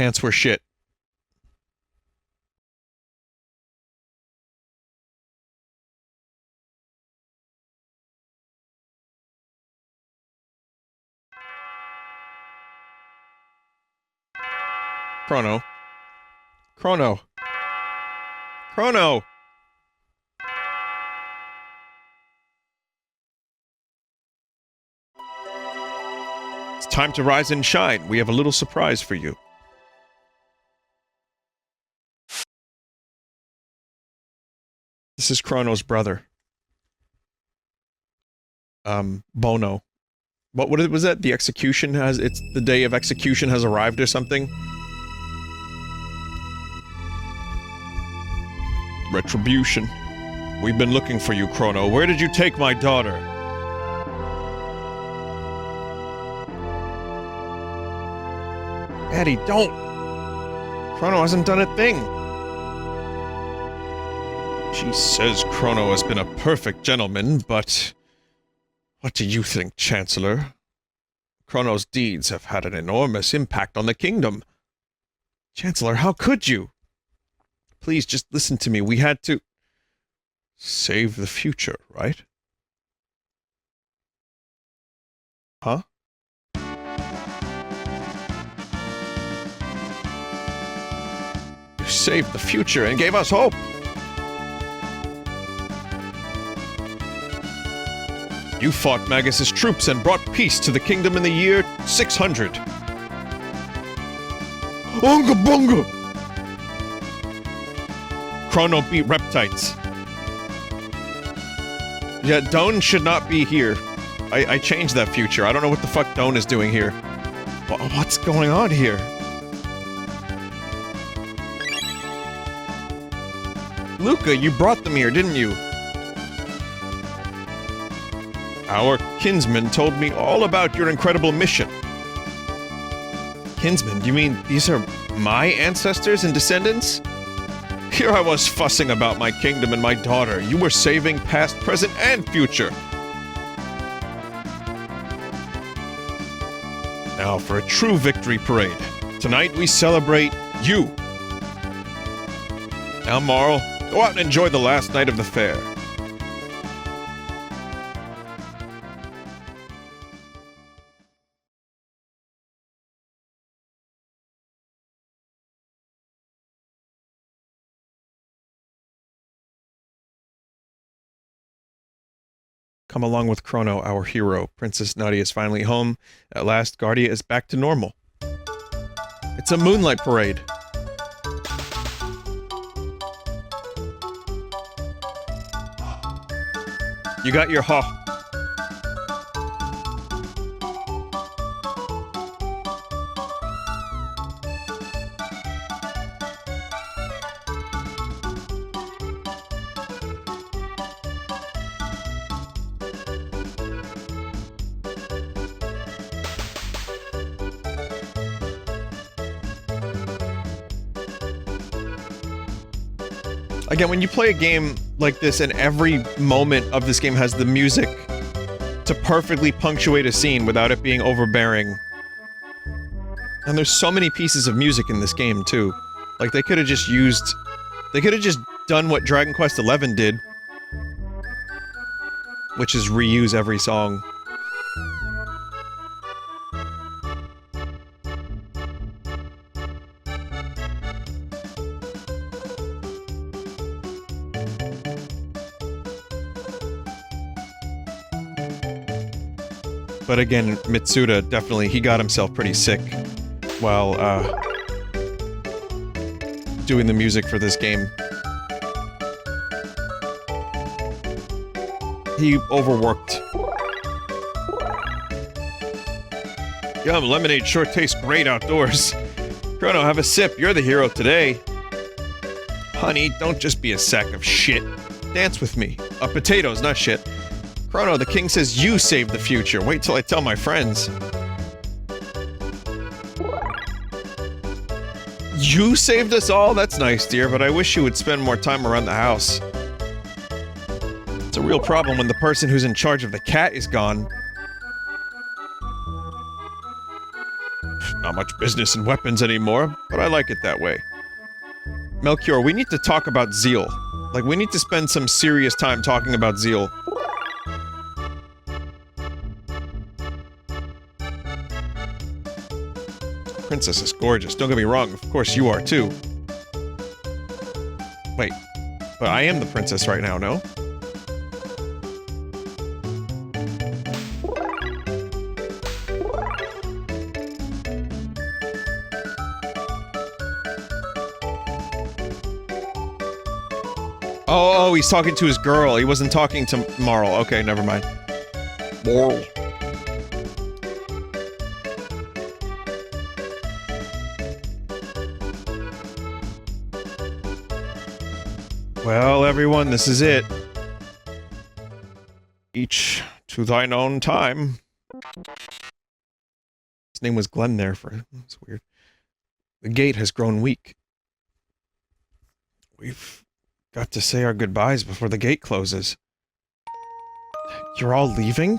pants were shit. Chrono. Chrono. Chrono! It's time to rise and shine. We have a little surprise for you. This is Chrono's brother. Bono. What was that? The execution has... It's the day of execution has arrived or something? Retribution. We've been looking for you, Chrono. Where did you take my daughter? Eddie, don't! Chrono hasn't done a thing! She says Chrono has been a perfect gentleman, but... What do you think, Chancellor? Chrono's deeds have had an enormous impact on the kingdom. Chancellor, how could you? Please, just listen to me. We had to... Save the future, right? Huh? You saved the future and gave us hope! You fought Magus's troops and brought peace to the kingdom in the year 600. Unga bunga! Chrono beat Reptites. Yeah, Doan should not be here. I changed that future. I don't know what the fuck Doan is doing here. What's going on here? Luca, you brought them here, didn't you? Our kinsman told me all about your incredible mission. Kinsman? You mean these are my ancestors and descendants? Here I was fussing about my kingdom and my daughter. You were saving past, present, and future. Now for a true victory parade. Tonight we celebrate you. Now, Marl, go out and enjoy the last night of the fair. Come along with Chrono, our hero. Princess Nadia is finally home. At last, Guardia is back to normal. It's a Moonlight parade. You got your ha. Again, when you play a game like this and every moment of this game has the music to perfectly punctuate a scene without it being overbearing. And there's so many pieces of music in this game, too. Like, they could have just used... They could have just done what Dragon Quest XI did. Which is reuse every song. But again, Mitsuda definitely, he got himself pretty sick while, doing the music for this game. He overworked. Yum, lemonade sure tastes great outdoors. Chrono, have a sip, you're the hero today. Honey, don't just be a sack of shit. Dance with me. Potatoes, not shit. Chrono, the king says you saved the future. Wait till I tell my friends. You saved us all? That's nice, dear, but I wish you would spend more time around the house. It's a real problem when the person who's in charge of the cat is gone. Not much business in weapons anymore, but I like it that way. Melchior, we need to talk about zeal. Like, we need to spend some serious time talking about zeal. Princess is gorgeous, don't get me wrong, of course you are too. Wait, but I am the princess right now, no? Oh, he's talking to his girl. He wasn't talking to Marl. Okay, never mind. Marl. Well, everyone, this is it. Each to thine own time. His name was Glenn there for... That's weird. The gate has grown weak. We've got to say our goodbyes before the gate closes. You're all leaving?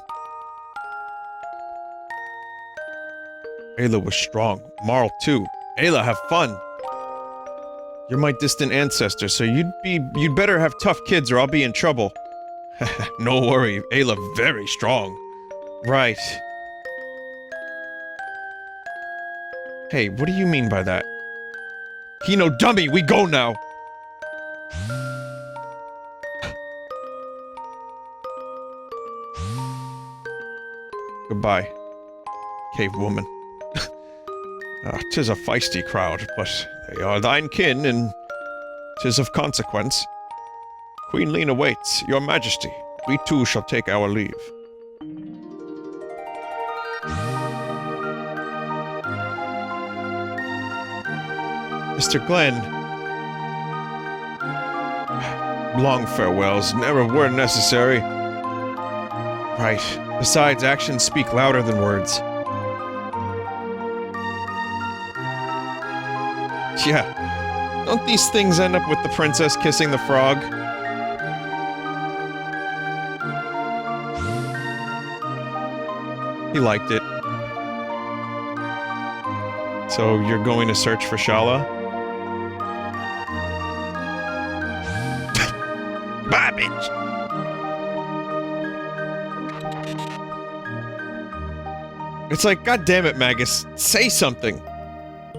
Ayla was strong. Marl, too. Ayla, have fun. You're my distant ancestor, so you'd better have tough kids or I'll be in trouble. No worry, Ayla very strong. Right. Hey, what do you mean by that? Kino dummy, we go now! Goodbye, cave woman. 'Tis a feisty crowd, but they are thine kin, and 'tis of consequence. Queen Lena waits, your majesty. We too shall take our leave. Mr. Glenn. Long farewells never were necessary. Right. Besides, actions speak louder than words. Yeah. Don't these things end up with the princess kissing the frog? He liked it. So, you're going to search for Shala? Bye, bitch! It's like, God damn it, Magus. Say something.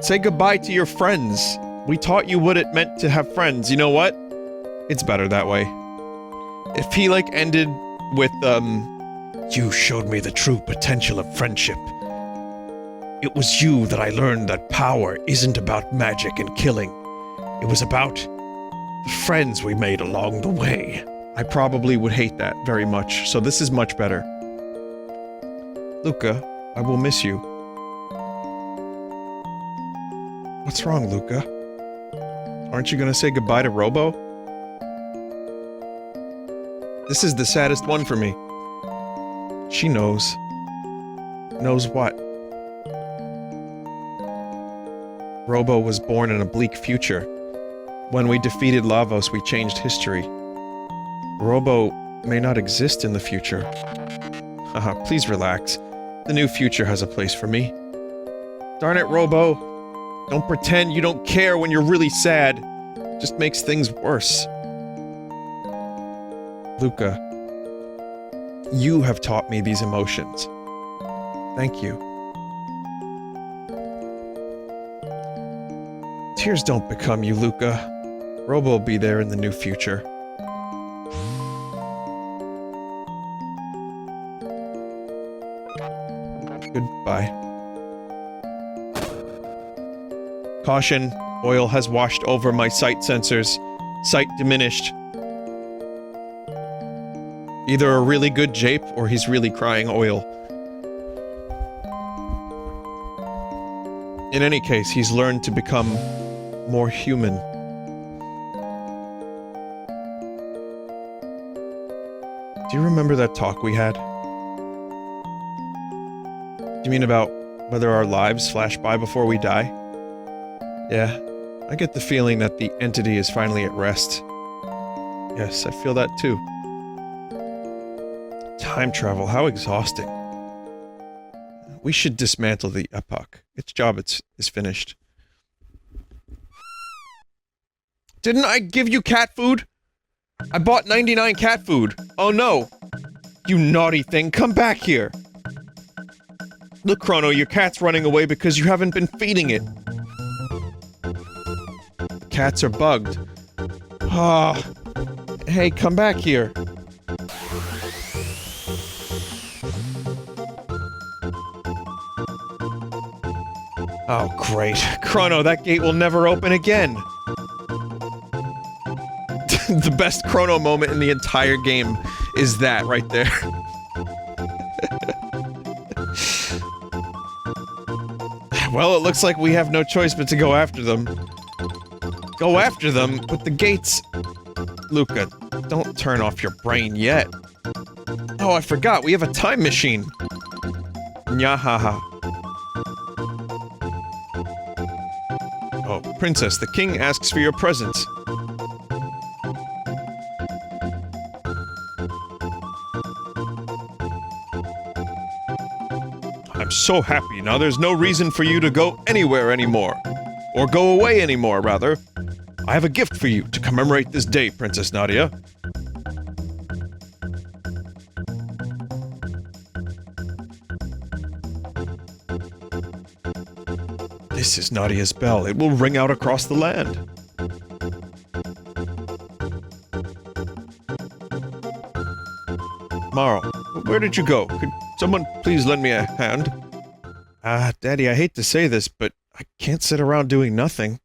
Say goodbye to your friends. We taught you what it meant to have friends. You know what? It's better that way. If he, like, ended with, You showed me the true potential of friendship. It was you that I learned that power isn't about magic and killing. It was about the friends we made along the way. I probably would hate that very much, so this is much better. Luca, I will miss you. What's wrong, Luca? Aren't you gonna say goodbye to Robo? This is the saddest one for me. She knows. Knows what? Robo was born in a bleak future. When we defeated Lavos, we changed history. Robo may not exist in the future. Haha, please relax. The new future has a place for me. Darn it, Robo. Don't pretend you don't care when you're really sad. Just makes things worse. Luca, you have taught me these emotions. Thank you. Tears don't become you, Luca. Robo will be there in the new future. Goodbye. Caution, oil has washed over my sight sensors. Sight diminished. Either a really good jape, or he's really crying oil. In any case, he's learned to become more human. Do you remember that talk we had? Do you mean about whether our lives flash by before we die? Yeah, I get the feeling that the entity is finally at rest. Yes, I feel that too. Time travel, how exhausting. We should dismantle the epoch. Its job is finished. Didn't I give you cat food? I bought 99 cat food. Oh no. You naughty thing, come back here. Look, Chrono, your cat's running away because you haven't been feeding it. The cats are bugged. Ah. Hey, come back here. Oh, great. Chrono, that gate will never open again. The best Chrono moment in the entire game is that right there. Well, it looks like we have no choice but to go after them. Go after them? But the gates... Luca, don't turn off your brain yet. Oh, I forgot, we have a time machine. Nyahaha. Oh, Princess, the king asks for your presents. I'm so happy, now there's no reason for you to go anywhere anymore. Or go away anymore, rather. I have a gift for you to commemorate this day, Princess Nadia. This is Nadia's bell. It will ring out across the land. Marl, where did you go? Could someone please lend me a hand? Daddy, I hate to say this, but I can't sit around doing nothing.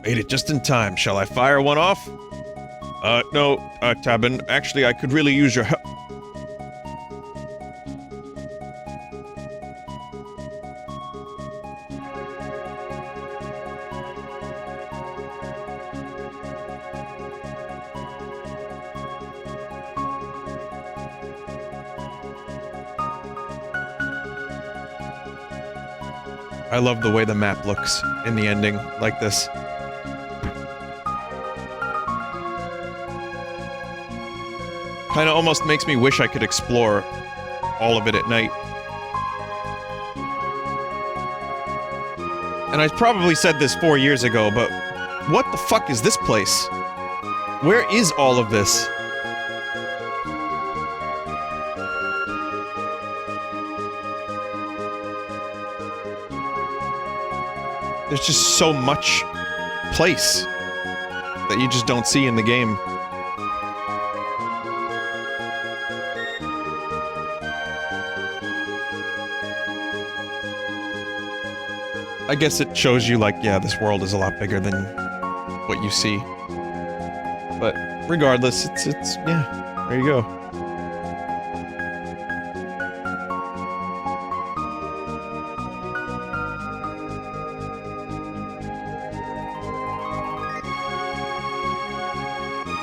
Made it just in time. Shall I fire one off? No, Tabin. Actually, I could really use your help. I love the way the map looks in the ending, like this. Kinda almost makes me wish I could explore all of it at night. And I probably said this 4 years ago, but what the fuck is this place? Where is all of this? There's just so much place that you just don't see in the game. I guess it shows you, like, yeah, this world is a lot bigger than what you see. But regardless, it's yeah, there you go.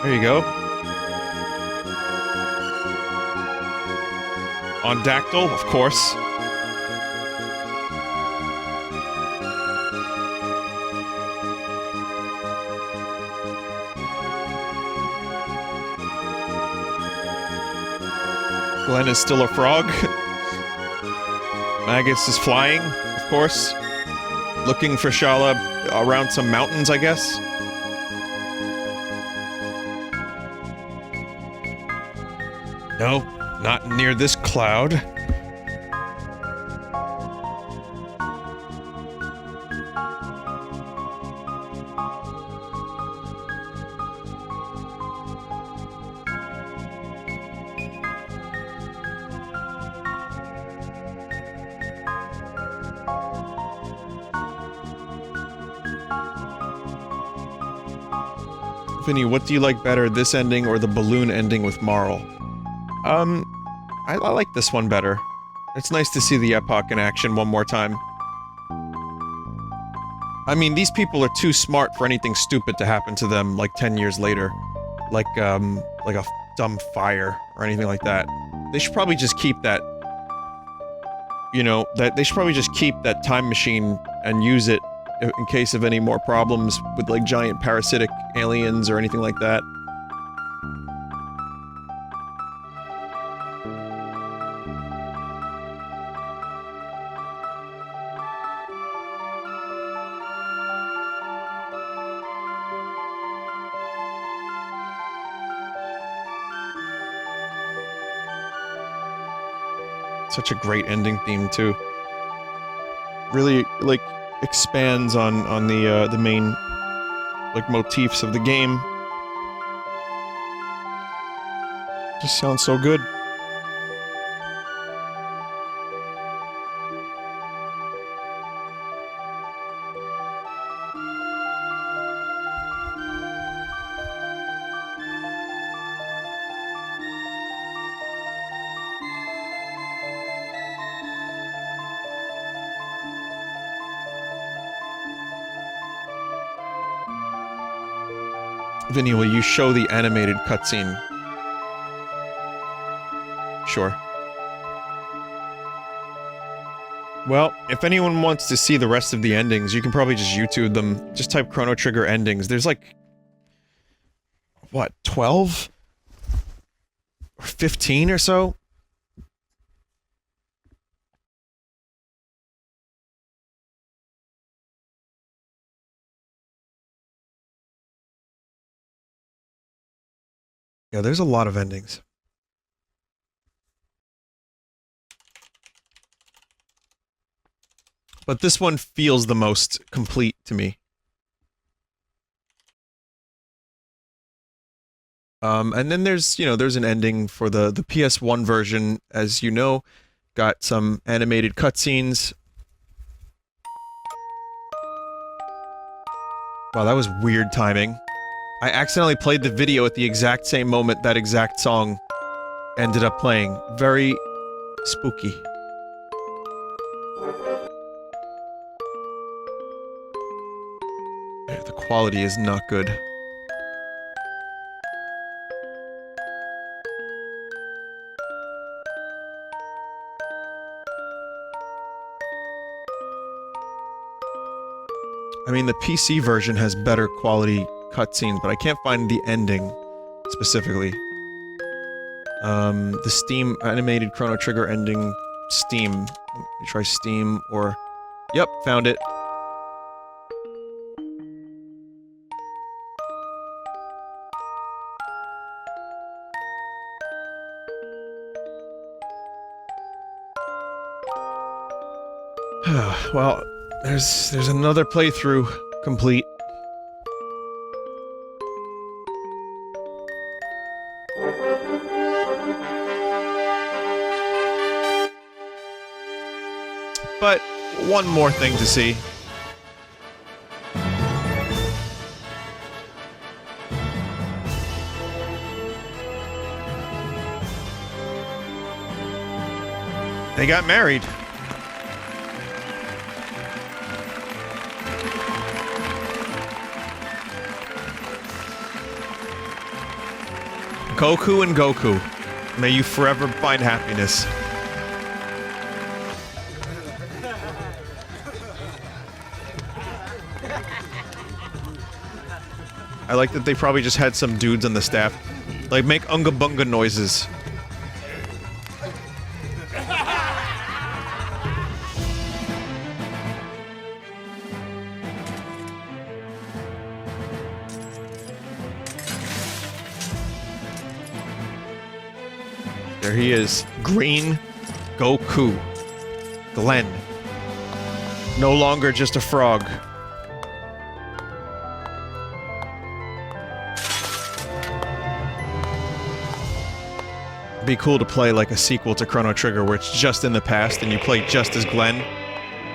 There you go. On Dactyl, of course. Glenn is still a frog. Magus is flying, of course. Looking for Shala around some mountains, I guess. No, not near this cloud. Vinny, what do you like better, this ending or the balloon ending with Marl? I like this one better. It's nice to see the Epoch in action one more time. I mean, these people are too smart for anything stupid to happen to them, like, 10 years later. Like a dumb fire or anything like that. They should probably just keep that you know, that they should probably just keep that time machine and use it in case of any more problems with, like, giant parasitic aliens or anything like that. Such a great ending theme, too. Really, like, expands on the main, like, motifs of the game. Just sounds so good. Vinny, will you show the animated cutscene? Sure. Well, if anyone wants to see the rest of the endings, you can probably just YouTube them. Just type Chrono Trigger endings. There's like... what, 12? Or 15 or so? Yeah, there's a lot of endings. But this one feels the most complete to me. And then there's, you know, there's an ending for the PS1 version, as you know. Got some animated cutscenes. Wow, that was weird timing. I accidentally played the video at the exact same moment that exact song ended up playing. Very spooky. The quality is not good. I mean, the PC version has better quality cutscenes, but I can't find the ending, specifically. The Steam animated Chrono Trigger ending, Steam. Let me try Steam, or... Yep, found it. Well, there's another playthrough complete. But one more thing to see. They got married. Goku and Goku, may you forever find happiness. I like that they probably just had some dudes on the staff. Like, make unga bunga noises. There he is. Green Goku. Glenn. No longer just a frog. It'd be cool to play like a sequel to Chrono Trigger where it's just in the past and you play just as Glenn.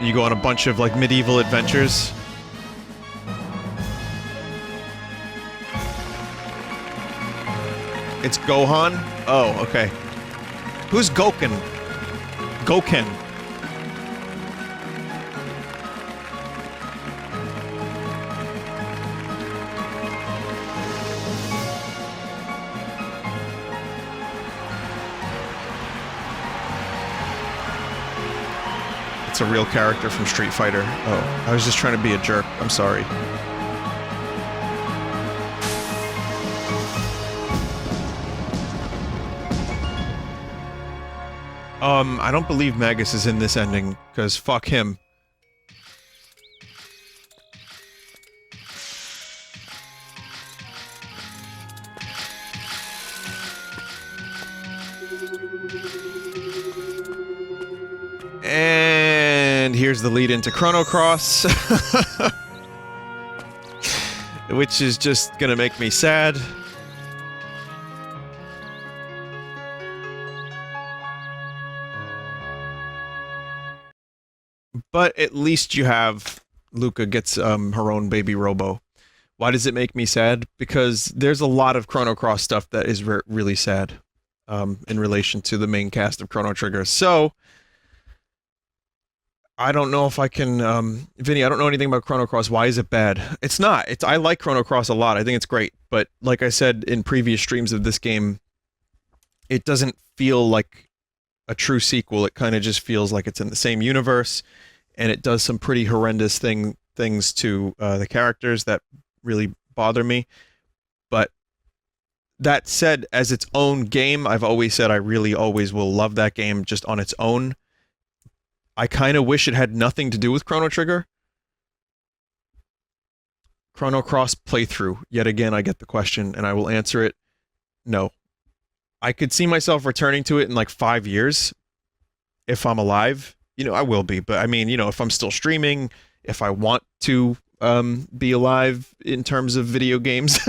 You go on a bunch of like medieval adventures. It's Gohan? Oh, okay. Who's Goken? Goken. it's a real character from Street Fighter. Oh, I was just trying to be a jerk. I'm sorry. I don't believe Magus is in this ending, because fuck him. And here's the lead into Chrono Cross. Which is just gonna make me sad. But at least you have Luca gets her own baby Robo. Why does it make me sad? Because there's a lot of Chrono Cross stuff that is really sad in relation to the main cast of Chrono Trigger. So, I don't know if I can... Vinny, I don't know anything about Chrono Cross. Why is it bad? It's not. I like Chrono Cross a lot. I think it's great. But like I said in previous streams of this game, it doesn't feel like a true sequel. It kind of just feels like it's in the same universe. And it does some pretty horrendous things to the characters that really bother me. But that said, as its own game, I've always said I really always will love that game just on its own. I kind of wish it had nothing to do with Chrono Trigger. Chrono Cross playthrough. Yet again, I get the question, and I will answer it. No. I could see myself returning to it in like 5 years. If I'm alive. You know, I will be, but I mean, you know, if I'm still streaming, if I want to be alive in terms of video games.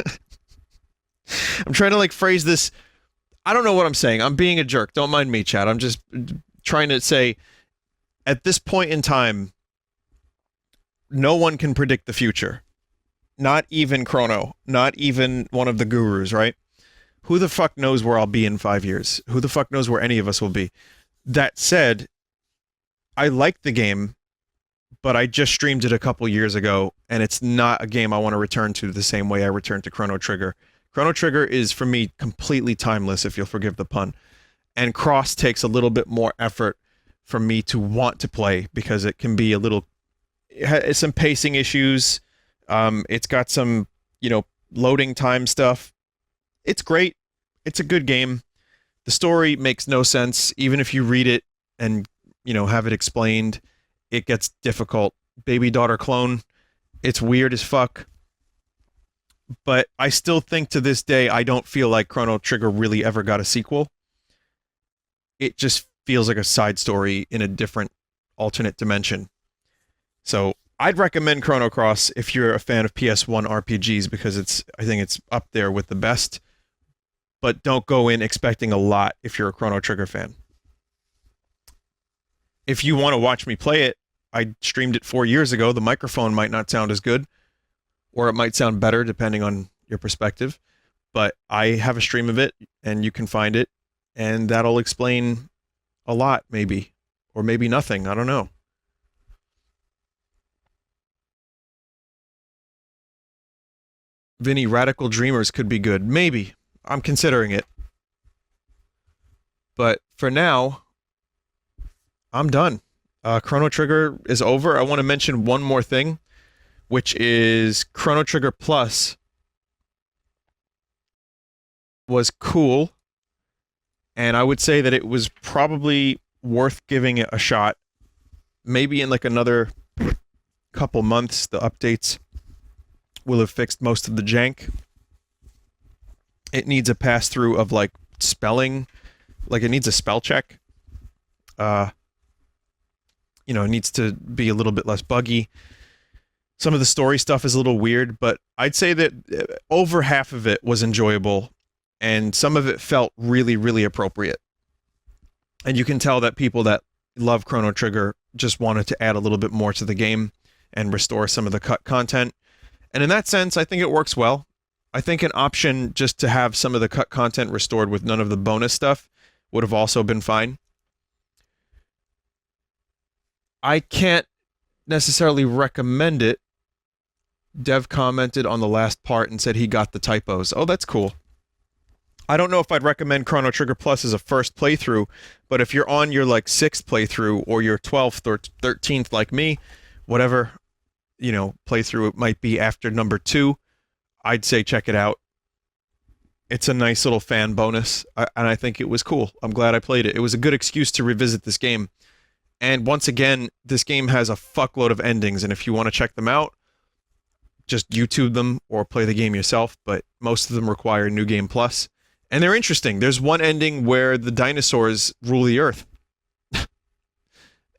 I'm trying to, like, phrase this. I don't know what I'm saying. I'm being a jerk. Don't mind me, chat. I'm just trying to say, at this point in time, no one can predict the future. Not even Chrono. Not even one of the gurus, right? Who the fuck knows where I'll be in 5 years? Who the fuck knows where any of us will be? That said, I like the game, but I just streamed it a couple years ago, and it's not a game I want to return to the same way I returned to Chrono Trigger. Chrono Trigger is, for me, completely timeless, if you'll forgive the pun. And Cross takes a little bit more effort for me to want to play, because it can be a little... It has some pacing issues. It's got some, you know, loading time stuff. It's great. It's a good game. The story makes no sense, even if you read it and... you know, have it explained, it gets difficult. Baby daughter clone, it's weird as fuck. But I still think to this day, I don't feel like Chrono Trigger really ever got a sequel. It just feels like a side story in a different alternate dimension. So, I'd recommend Chrono Cross if you're a fan of PS1 RPGs, because I think it's up there with the best. But don't go in expecting a lot if you're a Chrono Trigger fan. If you want to watch me play it, I streamed it 4 years ago. The microphone might not sound as good, or it might sound better depending on your perspective. But I have a stream of it, and you can find it, and that'll explain a lot, maybe. Or maybe nothing, I don't know. Vinny, Radical Dreamers could be good. Maybe. I'm considering it. But for now... I'm done. Chrono Trigger is over. I want to mention one more thing, which is Chrono Trigger Plus was cool, and I would say that it was probably worth giving it a shot. Maybe in like another couple months, the updates will have fixed most of the jank. It needs a pass-through of, like, spelling. Like, it needs a spell check. You know, it needs to be a little bit less buggy. Some of the story stuff is a little weird, but I'd say that over half of it was enjoyable, and some of it felt really, really appropriate. And you can tell that people that love Chrono Trigger just wanted to add a little bit more to the game and restore some of the cut content. And in that sense, I think it works well. I think an option just to have some of the cut content restored with none of the bonus stuff would have also been fine. I can't necessarily recommend it. Dev commented on the last part and said he got the typos. Oh, that's cool. I don't know if I'd recommend Chrono Trigger Plus as a first playthrough, but if you're on your like 6th playthrough or your 12th or 13th like me, whatever, playthrough it might be after number 2, I'd say check it out. It's a nice little fan bonus, and I think it was cool. I'm glad I played it. It was a good excuse to revisit this game. And once again, this game has a fuckload of endings, and if you want to check them out, just YouTube them or play the game yourself, but most of them require New Game Plus. And they're interesting. There's one ending where the dinosaurs rule the Earth.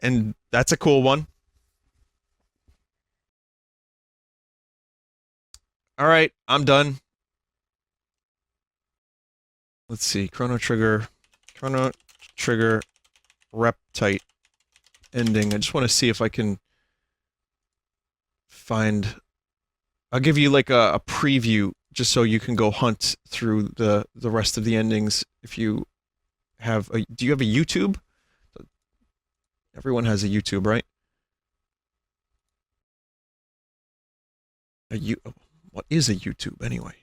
And that's a cool one. Alright, I'm done. Let's see, Chrono Trigger Reptite ending. I just want to see if I can find... I'll give you like a preview just so you can go hunt through the rest of the endings if you have a... Do you have a YouTube? Everyone has a YouTube, right? What is a YouTube anyway?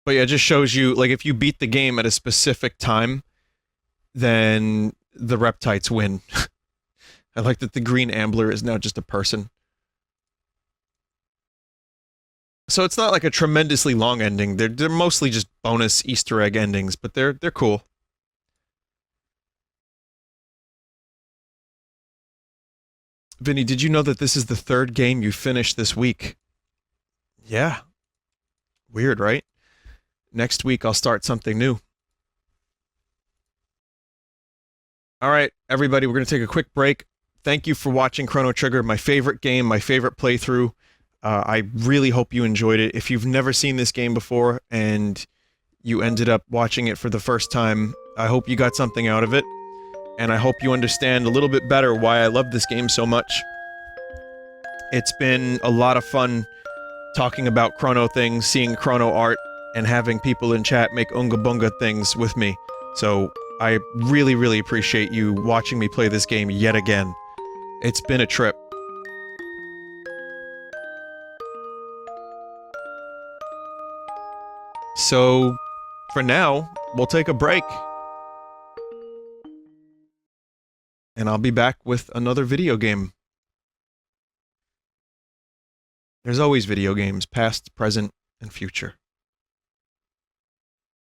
But yeah, it just shows you, like, if you beat the game at a specific time, then the Reptites win. I like that the green Ambler is now just a person. So it's not like a tremendously long ending. They're mostly just bonus Easter egg endings, but they're cool. Vinny, did you know that this is the 3rd game you finished this week? Yeah. Weird, right? Next week I'll start something new. Alright, everybody, we're going to take a quick break. Thank you for watching Chrono Trigger, my favorite game, my favorite playthrough. I really hope you enjoyed it. If you've never seen this game before and you ended up watching it for the first time, I hope you got something out of it. And I hope you understand a little bit better why I love this game so much. It's been a lot of fun talking about Chrono things, seeing Chrono art, and having people in chat make Unga Bunga things with me. So, I really, really appreciate you watching me play this game yet again. It's been a trip. So, for now, we'll take a break. And I'll be back with another video game. There's always video games, past, present, and future.